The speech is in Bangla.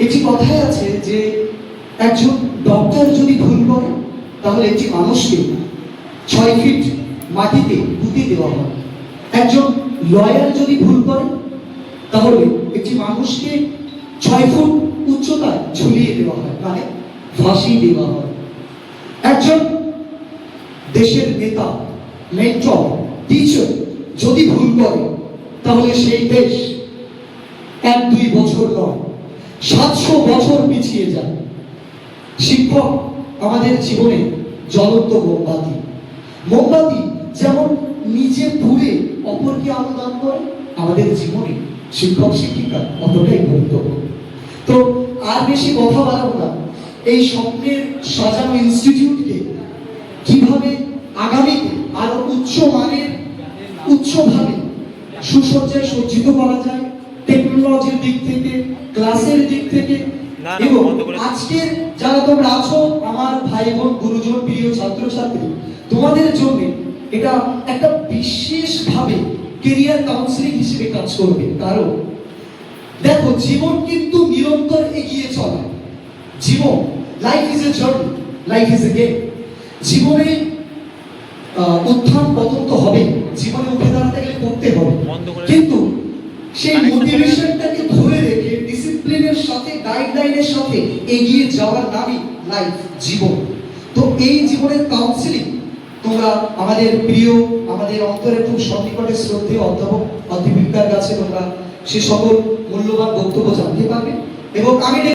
একটি কথাই আছে যে একজন ডক্টর যদি ভুল করে তাহলে একটি মানুষকে 6 ফিট মাটিতে পুঁতে দেওয়া হয়। একজন লয়ার যদি ভুল করে তাহলে একটি মানুষকে 6 ফুট উচ্চতায় ঝুলিয়ে দেওয়া হয়, মানে ফাঁসি দেওয়া হয়। একজন দেশের নেতা, মেন্টর, টিচার যদি ভুল করে তাহলে সেই দেশ 1-2 বছর নয় 700 বছর পিছিয়ে যায়। শিক্ষক আমাদের জীবনে জ্বলন্ত মোমবাতি। মোমবাতি যেমন নিজে পুড়ে অপরকে আলো দান করে, আমাদের জীবনে শিক্ষক শিক্ষিকা অতটাই গুরুত্বপূর্ণ। তো আর বেশি কথা বাড়াবো না, এই স্বপ্নের সাজানো ইনস্টিটিউটকে কিভাবে আগামীতে আরো উচ্চভাবে সুসজ্জায় সজ্জিত করা যায়, টেকনোলজির দিক থেকে, ক্লাসের দিক থেকে, এবং আজকের যারা তোমরা আছো আমার ভাই বোন, গুরুজন, প্রিয় ছাত্রছাত্রী, তোমাদের জন্য এটা একটা বিশেষভাবে কেরিয়ার কাউন্সিলিং হিসেবে কাজ করবে। কারণ দেখো, জীবন কিন্তু নিরন্তর এগিয়ে চলে। জীবন, life is a journey, life is a game. জীবনে উত্থান পতন তো হবে, জীবনে উঠে দাঁড়াতে গেলে করতে হবে, কিন্তু সেই মোটিভেশনটাকে ধরে রেখে ডিসিপ্লিনের সাথে, গাইডলাইনের সাথে এগিয়ে যাওয়ার নামই লাইফ, জীবন। তো এই জীবনের কাউন্সিলিং তোমরা আমাদের প্রিয়, আমাদের অন্তরের খুব সন্নিকটে শ্রদ্ধেয় অধ্যাপক অধ্যাপিকার কাছে তোমরা সে সকল মূল্যবান বক্তব্য জানতে পারবে। এবং আমি